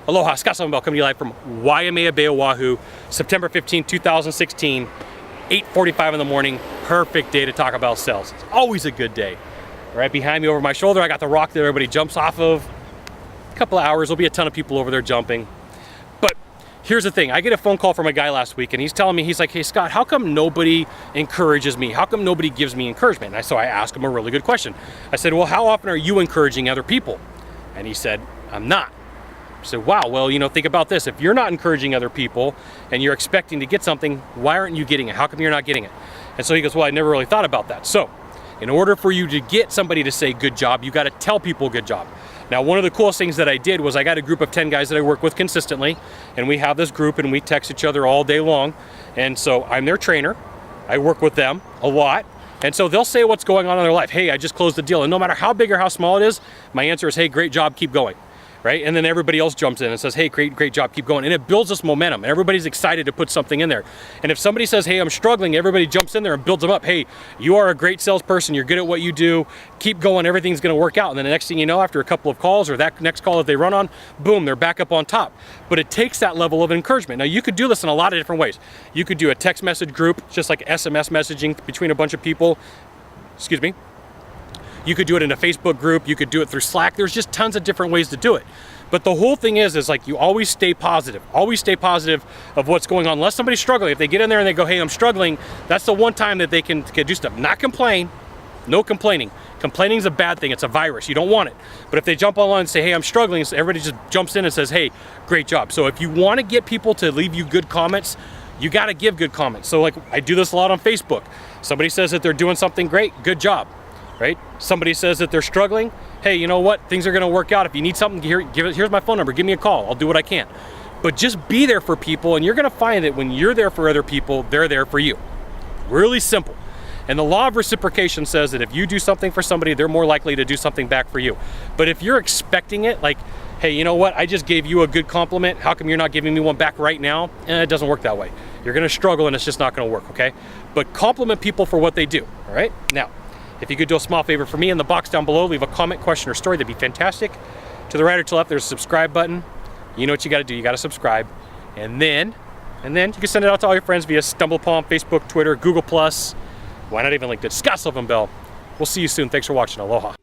Aloha, Scott Sylvan Bell coming to you live from Waimea Bay, Oahu, September 15, 2016, 8:45 in the morning. Perfect day to talk about sales. It's always a good day. Right behind me over my shoulder, I got the rock that everybody jumps off of. A couple of hours, there'll be a ton of people over there jumping. But here's the thing, I get a phone call from a guy last week and he's telling me, he's like, hey Scott, how come nobody encourages me? How come nobody gives me encouragement? And so I asked him a really good question. I said, well, how often are you encouraging other people? And he said, I'm not. I said, wow, well, think about this. If you're not encouraging other people and you're expecting to get something, why aren't you getting it? How come you're not getting it? And so he goes, well, I never really thought about that. So in order for you to get somebody to say good job, you got to tell people good job. Now, one of the coolest things that I did was I got a group of 10 guys that I work with consistently, and we have this group and we text each other all day long. And so I'm their trainer. I work with them a lot. And so they'll say what's going on in their life. Hey, I just closed a deal. And no matter how big or how small it is, my answer is, hey, great job, keep going. Right? And then everybody else jumps in and says, hey, great job, keep going. And it builds this momentum. And everybody's excited to put something in there. And if somebody says, hey, I'm struggling, everybody jumps in there and builds them up. Hey, you are a great salesperson. You're good at what you do. Keep going. Everything's going to work out. And then the next thing you know, after a couple of calls or that next call that they run on, boom, they're back up on top. But it takes that level of encouragement. Now, you could do this in a lot of different ways. You could do a text message group, just like SMS messaging between a bunch of people. Excuse me. You could do it in a Facebook group. You could do it through Slack. There's just tons of different ways to do it. But the whole thing is like you always stay positive. Always stay positive of what's going on. Unless somebody's struggling. If they get in there and they go, hey, I'm struggling, that's the one time that they can do stuff. Not complain. No complaining. Complaining is a bad thing. It's a virus. You don't want it. But if they jump online and say, hey, I'm struggling, so everybody just jumps in and says, hey, great job. So if you want to get people to leave you good comments, you got to give good comments. So like I do this a lot on Facebook. Somebody says that they're doing something great, good job. Right? Somebody says that they're struggling. Hey, you know what? Things are going to work out. If you need something, here's my phone number. Give me a call. I'll do what I can. But just be there for people, and you're going to find that when you're there for other people, they're there for you. Really simple. And the law of reciprocation says that if you do something for somebody, they're more likely to do something back for you. But if you're expecting it, like, hey, you know what? I just gave you a good compliment. How come you're not giving me one back right now? It doesn't work that way. You're going to struggle, and it's just not going to work, okay? But compliment people for what they do, all right? Now, if you could do a small favor for me, in the box down below, leave a comment, question, or story, that'd be fantastic. To the right or to the left, there's a subscribe button. You know what you gotta do, you gotta subscribe. And then you can send it out to all your friends via StumbleUpon, Facebook, Twitter, Google+. Why not even LinkedIn? Scott Sylvan Bell. We'll see you soon. Thanks for watching. Aloha.